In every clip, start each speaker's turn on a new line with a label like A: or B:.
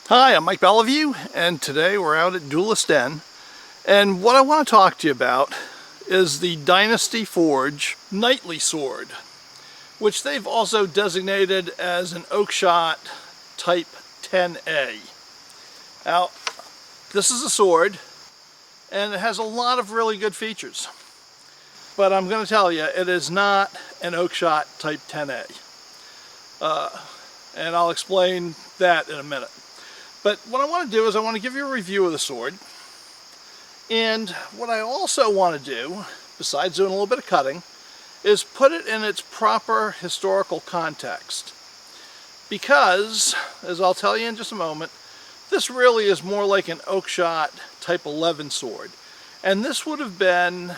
A: Hi, I'm Mike Bellevue, and today we're out at Duelist Den, and what I want to talk to you about is the Dynasty Forge Knightly Sword, which they've also designated as an Oakshot Type 10A. Now, this is a sword, and it has a lot of really good features, but I'm going to tell you, it is not an Oakshot Type 10A, and I'll explain that in a minute. But what I want to do is I want to give you a review of the sword, and what I also want to do, besides doing a little bit of cutting, is put it in its proper historical context. Because, as I'll tell you in just a moment, this really is more like an Oakshot Type 11 sword. And this would have been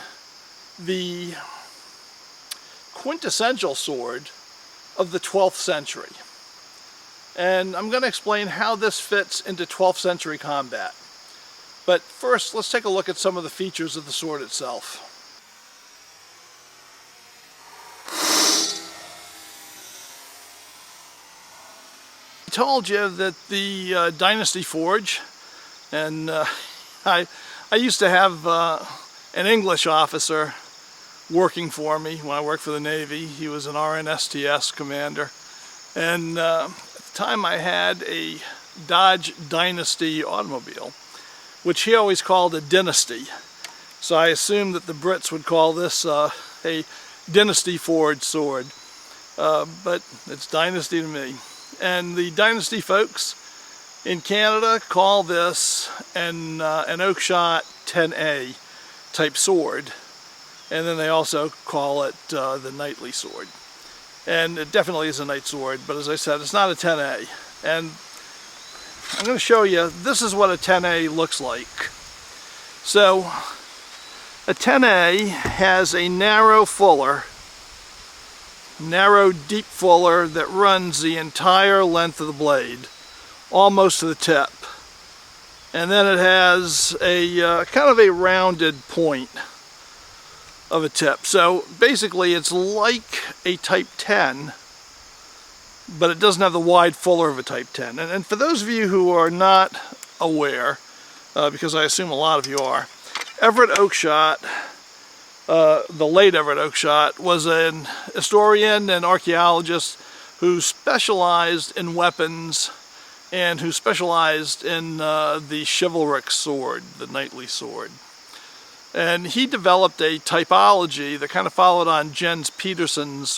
A: the quintessential sword of the 12th century. And I'm going to explain how this fits into 12th century combat. But first, let's take a look at some of the features of the sword itself. I told you that the Dynasty Forge, and I used to have an English officer working for me when I worked for the Navy. He was an RNSTS commander, and time I had a Dodge Dynasty automobile, which he always called a Dynasty. So I assumed that the Brits would call this a Dynasty Forge sword, but it's Dynasty to me. And the Dynasty folks in Canada call this an Oakshot 10A type sword, and then they also call it the Knightly sword. And it definitely is a knight sword, but as I said, it's not a 10A. And I'm going to show you, this is what a 10A looks like. So, a 10A has a narrow deep fuller that runs the entire length of the blade, almost to the tip. And then it has a kind of a rounded point of a tip. So basically it's like a Type 10, but it doesn't have the wide fuller of a Type 10. And for those of you who are not aware, because I assume a lot of you are, Everett Oakshot, the late Everett Oakshot, was an historian and archaeologist who specialized in weapons and who specialized in the chivalric sword, the knightly sword. And he developed a typology that kind of followed on Jens Pedersen's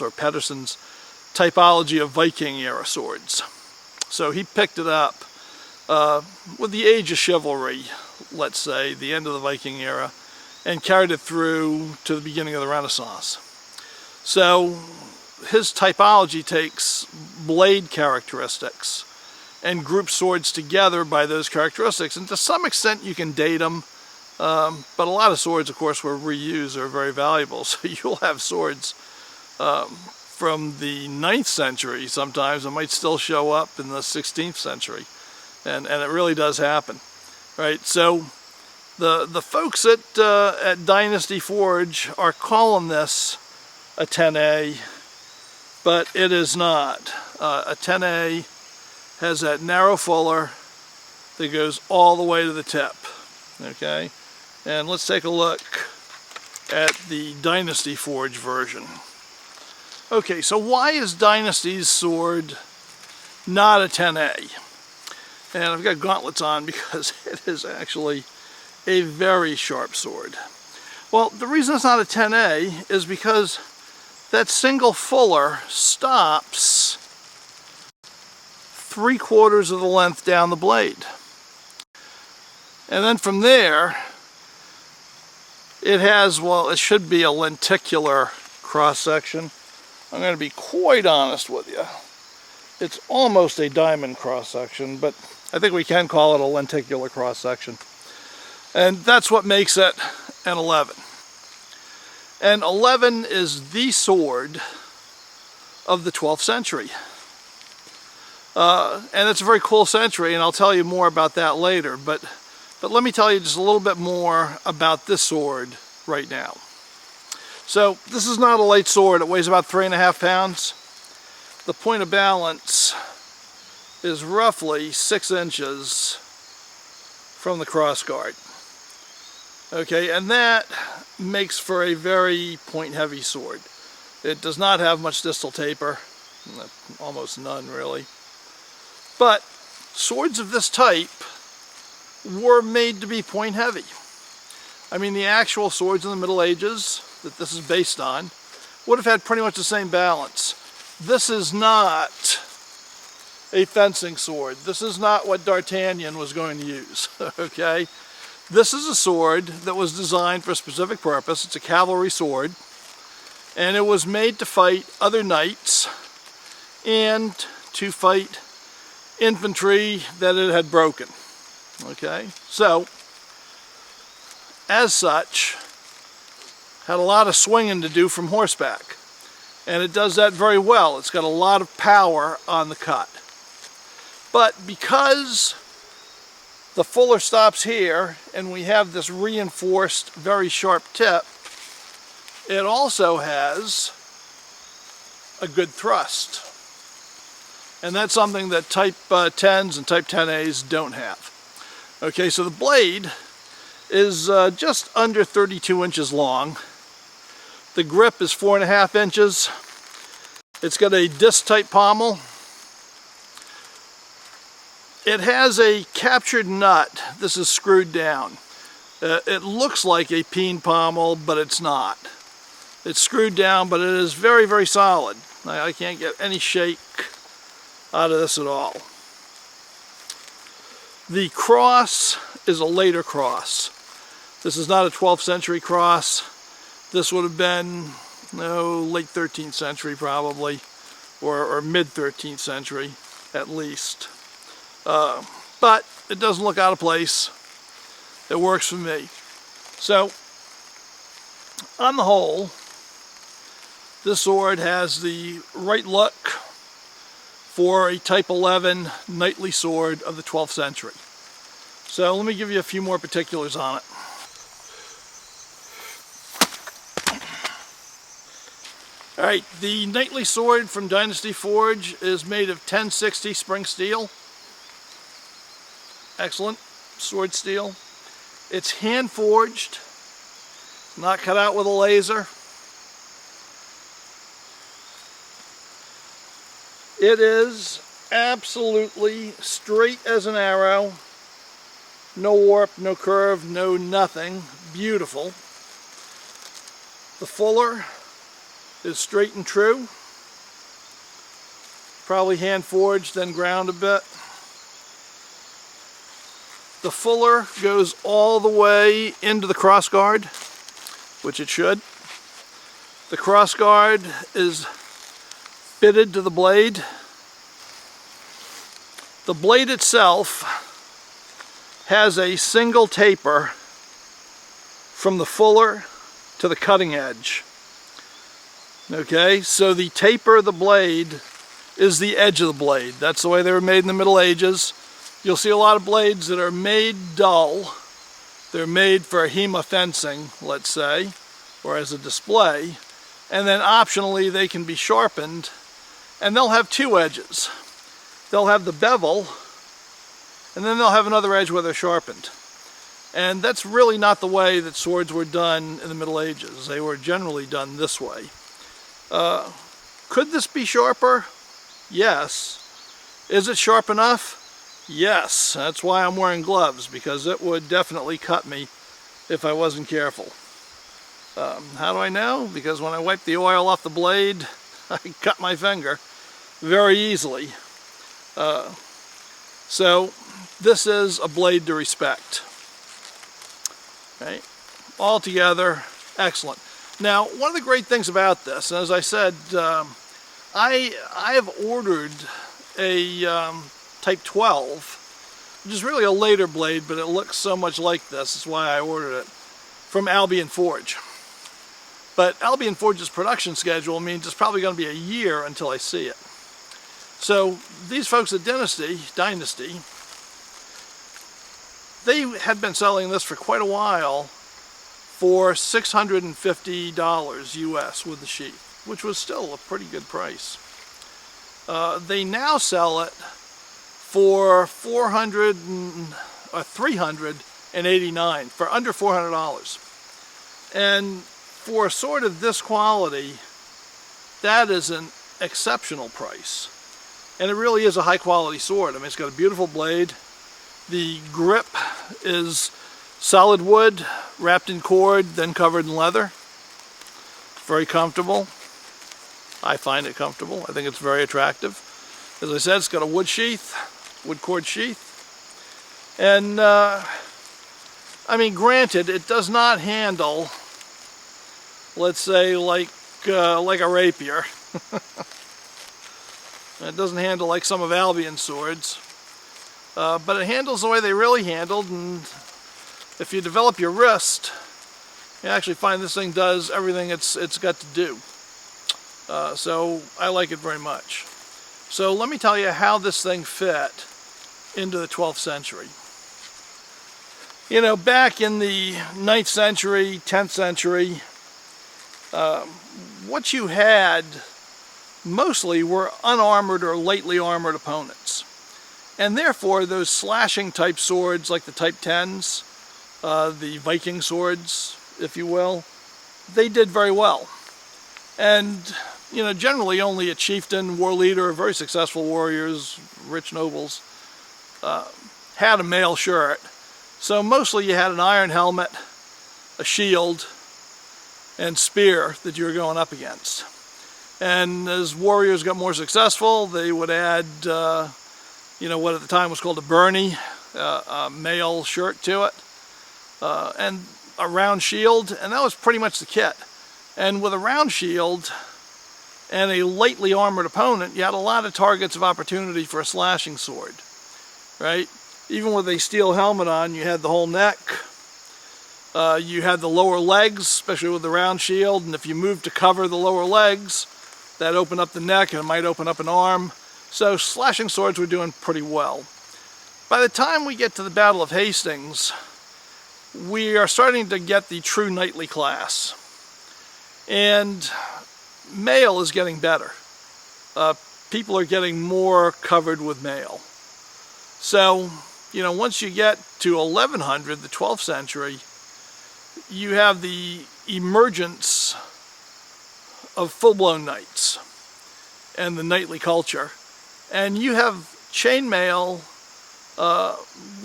A: typology of Viking era swords. So he picked it up with the age of chivalry, let's say, the end of the Viking era, and carried it through to the beginning of the Renaissance. So his typology takes blade characteristics and groups swords together by those characteristics, and to some extent you can date them. But a lot of swords, of course, were reused, are very valuable. So you'll have swords from the 9th century sometimes that might still show up in the 16th century. And it really does happen, right? So the folks at Dynasty Forge are calling this a 10A, but it is not. A 10A has that narrow fuller that goes all the way to the tip, okay? And let's take a look at the Dynasty Forge version. Okay, so why is Dynasty's sword not a 10A? And I've got gauntlets on because it is actually a very sharp sword. Well, the reason it's not a 10A is because that single fuller stops 3/4 of the length down the blade. And then from there, it has, well, it should be a lenticular cross-section. I'm going to be quite honest with you. It's almost a diamond cross-section, but I think we can call it a lenticular cross-section. And that's what makes it an 11. And 11 is the sword of the 12th century. And it's a very cool century, and I'll tell you more about that later. But let me tell you just a little bit more about this sword right now. So this is not a light sword. It weighs about 3.5 pounds. The point of balance is roughly 6 inches from the crossguard. Okay, and that makes for a very point-heavy sword. It does not have much distal taper, almost none really. But swords of this type were made to be point-heavy. I mean, the actual swords in the Middle Ages that this is based on would have had pretty much the same balance. This is not a fencing sword. This is not what D'Artagnan was going to use, okay? This is a sword that was designed for a specific purpose. It's a cavalry sword, and it was made to fight other knights and to fight infantry that it had broken, okay? So, as such, had a lot of swinging to do from horseback, and it does that very well. It's got a lot of power on the cut. But because the fuller stops here and we have this reinforced, very sharp tip, it also has a good thrust. And that's something that Type 10s and Type 10As don't have. Okay, so the blade is just under 32 inches long. The grip is 4.5 inches. It's got a disc-type pommel. It has a captured nut. This is screwed down. It looks like a peen pommel, but it's not. It's screwed down, but it is very, very solid. I can't get any shake out of this at all. The cross is a later cross. This is not a 12th century cross. This would have been, late 13th century probably, or mid 13th century at least. But it doesn't look out of place. It works for me. So, on the whole, this sword has the right look for a Type 11 knightly sword of the 12th century. So let me give you a few more particulars on it. Alright, the knightly sword from Dynasty Forge is made of 1060 spring steel. Excellent sword steel. It's hand forged, not cut out with a laser. It is absolutely straight as an arrow. No warp, no curve, no nothing. Beautiful. The fuller is straight and true. Probably hand forged, then ground a bit. The fuller goes all the way into the crossguard, which it should. The crossguard is fitted to the blade. The blade itself has a single taper from the fuller to the cutting edge. Okay, so the taper of the blade is the edge of the blade. That's the way they were made in the Middle Ages. You'll see a lot of blades that are made dull. They're made for HEMA fencing, let's say, or as a display. And then optionally they can be sharpened, and they'll have two edges. They'll have the bevel, and then they'll have another edge where they're sharpened. And that's really not the way that swords were done in the Middle Ages. They were generally done this way. Could this be sharper? Yes. Is it sharp enough? Yes. That's why I'm wearing gloves, because it would definitely cut me if I wasn't careful. How do I know? Because when I wipe the oil off the blade, I cut my finger very easily. So this is a blade to respect. Okay. Altogether, excellent. Now, one of the great things about this, and as I said, I have ordered a Type 12, which is really a later blade, but it looks so much like this. That's why I ordered it, from Albion Forge. But Albion Forge's production schedule means it's probably going to be a year until I see it. So these folks at Dynasty, they had been selling this for quite a while for $650 US with the sheath, which was still a pretty good price. They now sell it for $389, for under $400. And for a sword of this quality, that is an exceptional price. And it really is a high quality sword. I mean, it's got a beautiful blade. The grip is solid wood, wrapped in cord, then covered in leather. Very comfortable. I find it comfortable. I think it's very attractive. As I said, it's got a wood sheath, wood cord sheath. And, I mean, granted, it does not handle, let's say, like a rapier. It doesn't handle like some of Albion's swords. But it handles the way they really handled, and if you develop your wrist, you actually find this thing does everything it's got to do. So I like it very much. So let me tell you how this thing fit into the 12th century. You know, back in the 9th century, 10th century, what you had mostly were unarmored or lightly armored opponents. And therefore, those slashing type swords like the Type 10s, the Viking swords, if you will, they did very well. And, you know, generally only a chieftain, war leader, very successful warriors, rich nobles, had a mail shirt. So mostly you had an iron helmet, a shield, and spear that you were going up against. And as warriors got more successful, they would add, you know, what at the time was called a byrnie, a mail shirt to it, and a round shield, and that was pretty much the kit. And with a round shield and a lightly armored opponent, you had a lot of targets of opportunity for a slashing sword, right? Even with a steel helmet on, you had the whole neck, you had the lower legs, especially with the round shield, and if you moved to cover the lower legs, that opened up the neck and it might open up an arm. So slashing swords were doing pretty well. By the time we get to the Battle of Hastings, we are starting to get the true knightly class. And mail is getting better. People are getting more covered with mail. So, you know, once you get to 1100, the 12th century, you have the emergence of full-blown knights and the knightly culture. And you have chainmail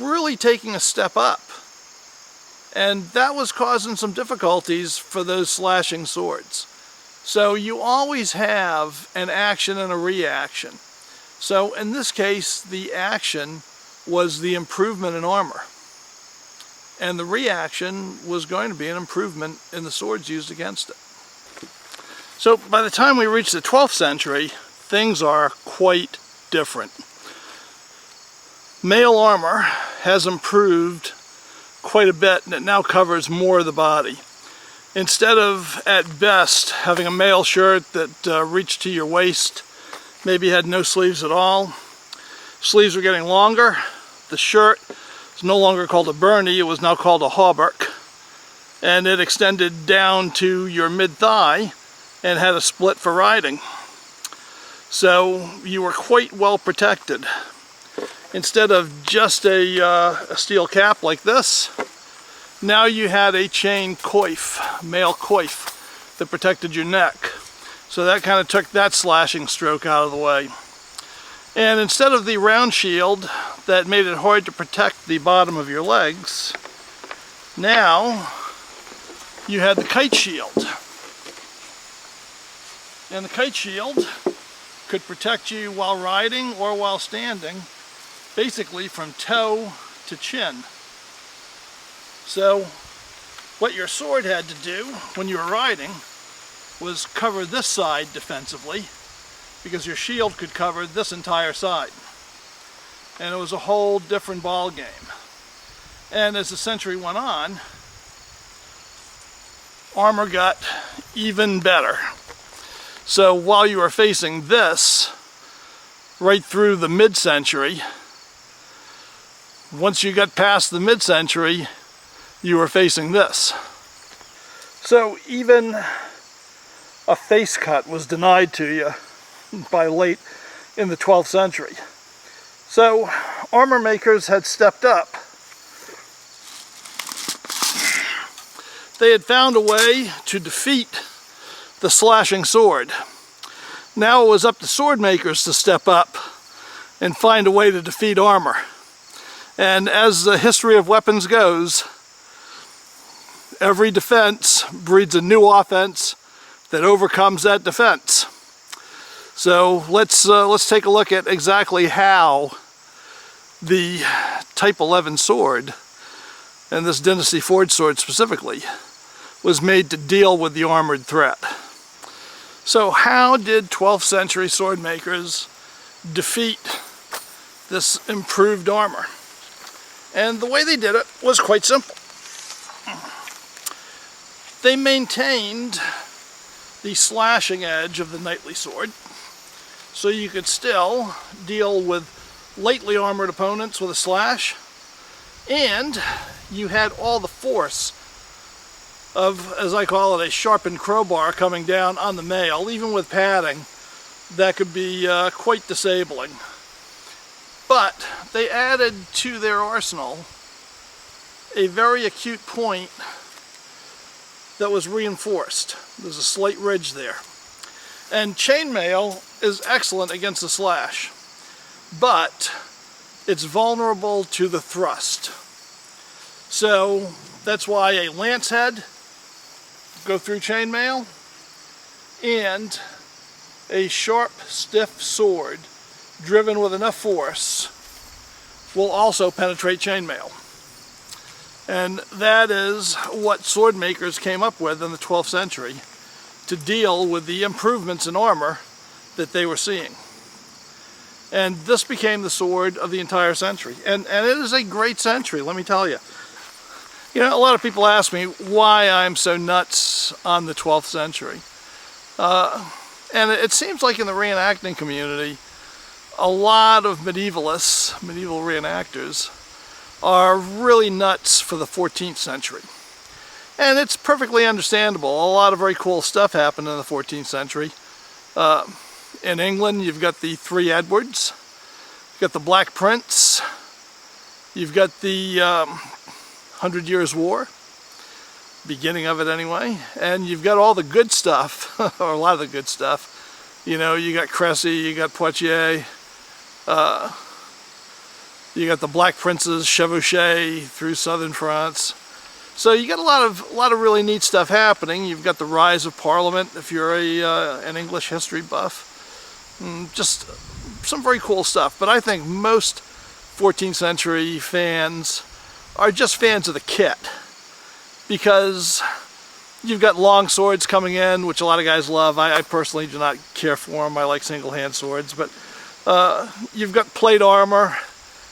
A: really taking a step up. And that was causing some difficulties for those slashing swords. So you always have an action and a reaction. So in this case, the action was the improvement in armor. And the reaction was going to be an improvement in the swords used against it. So by the time we reach the 12th century, things are quite different. Mail armor has improved quite a bit, and it now covers more of the body. Instead of, at best, having a mail shirt that reached to your waist, maybe had no sleeves at all, sleeves were getting longer. The shirt is no longer called a byrnie, it was now called a hauberk, and it extended down to your mid-thigh and had a split for riding. So you were quite well protected. Instead of just a steel cap like this, now you had a chain coif, mail coif, that protected your neck. So that kind of took that slashing stroke out of the way. And instead of the round shield that made it hard to protect the bottom of your legs, now you had the Kite Shield. And the Kite Shield could protect you while riding or while standing, basically from toe to chin. So what your sword had to do when you were riding was cover this side defensively, because your shield could cover this entire side. And it was a whole different ball game. And as the century went on, armor got even better. So while you were facing this, right through the mid-century, once you got past the mid-century, you were facing this. So even a face cut was denied to you by late in the 12th century. So armor makers had stepped up. They had found a way to defeat the slashing sword. Now it was up to sword makers to step up and find a way to defeat armor. And as the history of weapons goes, every defense breeds a new offense that overcomes that defense. So let's take a look at exactly how the Type 11 sword, and this Dynasty forged sword specifically, was made to deal with the armored threat. So how did 12th century sword makers defeat this improved armor? And the way they did it was quite simple. They maintained the slashing edge of the knightly sword, so you could still deal with lightly armored opponents with a slash, and you had all the force of, as I call it, a sharpened crowbar coming down on the mail. Even with padding, that could be quite disabling. But they added to their arsenal a very acute point that was reinforced. There's a slight ridge there. And chainmail is excellent against the slash, but it's vulnerable to the thrust. So that's why a lance head go through chainmail, and a sharp, stiff sword driven with enough force will also penetrate chainmail. And that is what sword makers came up with in the 12th century to deal with the improvements in armor that they were seeing. And this became the sword of the entire century. And it is a great century, let me tell you. You know, a lot of people ask me why I'm so nuts on the 12th century. And it seems like in the reenacting community, a lot of medievalists, medieval reenactors, are really nuts for the 14th century. And it's perfectly understandable. A lot of very cool stuff happened in the 14th century. In England, you've got the Three Edwards, you've got the Black Prince, you've got the 100 Years' War, beginning of it anyway, and you've got all the good stuff, or a lot of the good stuff. You know, you got Cressy, you got Poitiers, you got the Black Princes, Chevauchés through southern France. So you got a lot of really neat stuff happening. You've got the rise of Parliament, if you're an English history buff. Just some very cool stuff. But I think most 14th century fans are just fans of the kit, because you've got long swords coming in, which a lot of guys love. I personally do not care for them. I like single-hand swords. But you've got plate armor,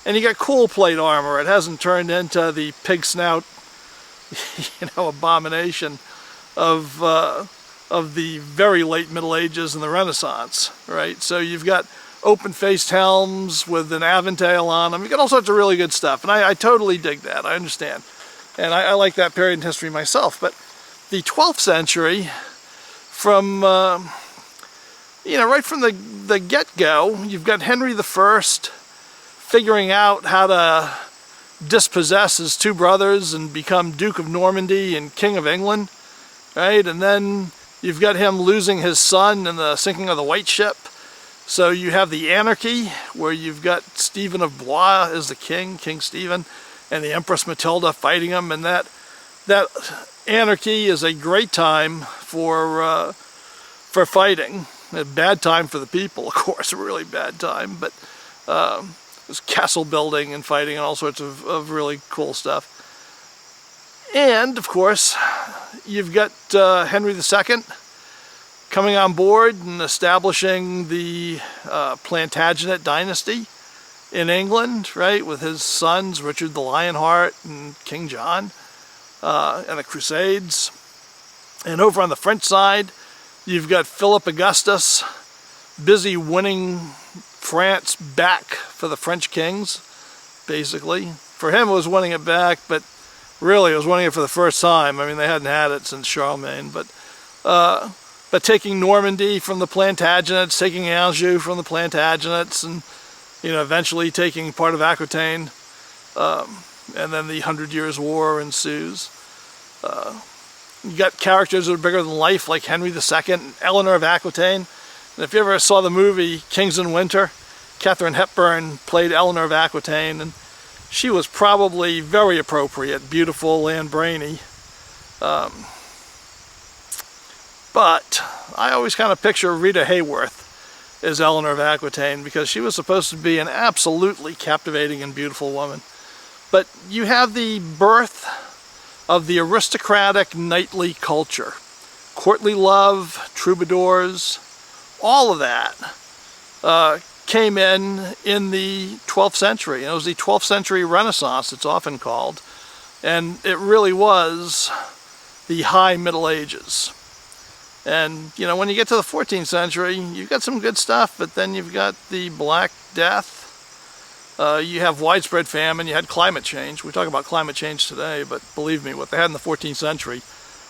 A: and you got cool plate armor. It hasn't turned into the pig snout, you know, abomination of the very late Middle Ages and the Renaissance, right? So you've got open-faced helms with an aventail on them. You got all sorts of really good stuff, and I totally dig that. I understand, and I like that period in history myself. But the 12th century, from you know, right from the get-go, you've got Henry I figuring out how to dispossess his two brothers and become Duke of Normandy and King of England, right? And then you've got him losing his son in the sinking of the White Ship. So you have the anarchy, where you've got Stephen of Blois as the king, King Stephen, and the Empress Matilda fighting him. And that anarchy is a great time for fighting. A bad time for the people, of course, a really bad time. But there's castle building and fighting and all sorts of really cool stuff. And, of course, you've got Henry II coming on board and establishing the Plantagenet dynasty in England, right, with his sons, Richard the Lionheart and King John, and the Crusades. And over on the French side, you've got Philip Augustus, busy winning France back for the French kings, basically. For him, it was winning it back, but really it was winning it for the first time. I mean, they hadn't had it since Charlemagne, but taking Normandy from the Plantagenets, taking Anjou from the Plantagenets, and you know, eventually taking part of Aquitaine, and then the 100 Years' War ensues. You got characters that are bigger than life, like Henry II and Eleanor of Aquitaine. And if you ever saw the movie Kings in Winter, Katharine Hepburn played Eleanor of Aquitaine, and she was probably very appropriate, beautiful and brainy. But I always kind of picture Rita Hayworth as Eleanor of Aquitaine, because she was supposed to be an absolutely captivating and beautiful woman. But you have the birth of the aristocratic knightly culture. Courtly love, troubadours, all of that came in the 12th century. And it was the 12th century Renaissance, it's often called. And it really was the high Middle Ages. And, you know, when you get to the 14th century, you've got some good stuff, but then you've got the Black Death. You have widespread famine, you had climate change. We talk about climate change today, but believe me, what they had in the 14th century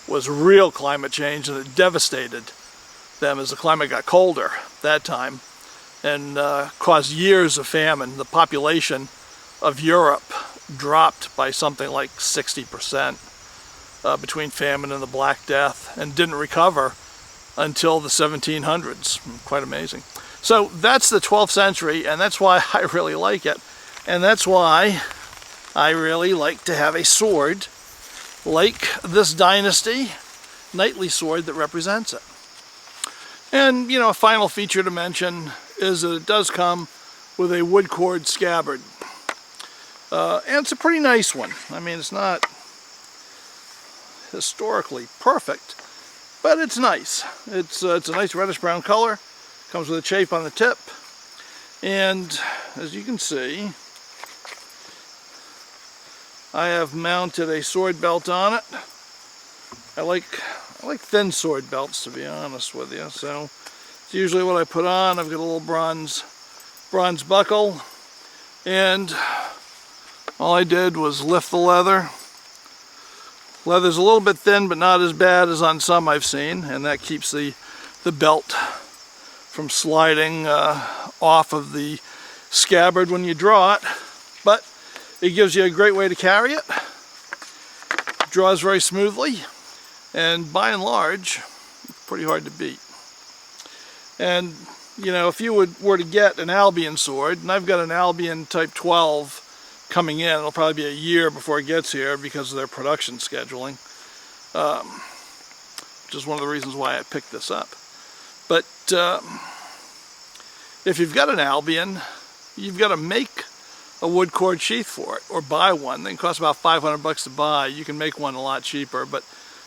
A: was real climate change, and it devastated them as the climate got colder that time, and caused years of famine. The population of Europe dropped by something like 60% between famine and the Black Death, and didn't recover until the 1700s. Quite amazing. So that's the 12th century, and that's why I really like it. And that's why I really like to have a sword like this Dynasty knightly sword that represents it. And, you know, a final feature to mention is that it does come with a wood cord scabbard. And it's a pretty nice one. I mean, it's not historically perfect, but it's nice. It's a nice reddish brown color. Comes with a chafe on the tip, and as you can see, I have mounted a sword belt on it. I like thin sword belts, to be honest with you. So it's usually what I put on. I've got a little bronze buckle, and all I did was lift the leather. Leather's a little bit thin, but not as bad as on some I've seen, and that keeps the belt from sliding off of the scabbard when you draw it. But it gives you a great way to carry it. It draws very smoothly, and by and large, it's pretty hard to beat. And you know, if you were to get an Albion sword, and I've got an Albion Type 12 coming in, it'll probably be a year before it gets here because of their production scheduling, which is one of the reasons why I picked this up. But if you've got an Albion, you've got to make a wood cord sheath for it, or buy one. They can cost about $500 to buy. You can make one a lot cheaper, but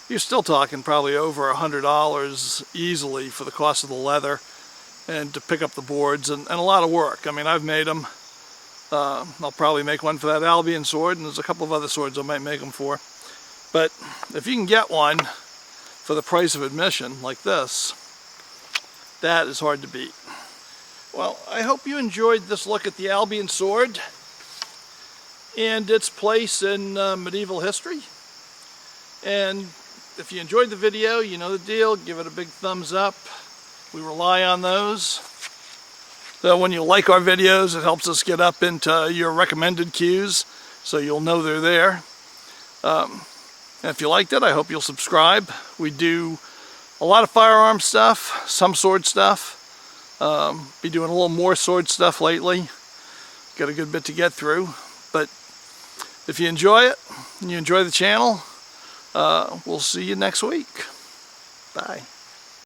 A: you're still talking probably over $100 easily for the cost of the leather and to pick up the boards, and a lot of work. I mean, I've made them. I'll probably make one for that Albion sword, and there's a couple of other swords I might make them for. But if you can get one for the price of admission like this, that is hard to beat. Well, I hope you enjoyed this look at the Albion sword and its place in medieval history. And if you enjoyed the video, you know the deal. Give it a big thumbs up. We rely on those. So when you like our videos, it helps us get up into your recommended queues, so you'll know they're there. And if you liked it, I hope you'll subscribe. We do a lot of firearm stuff, some sword stuff. Be doing a little more sword stuff lately. Got a good bit to get through. But if you enjoy it, and you enjoy the channel, we'll see you next week. Bye.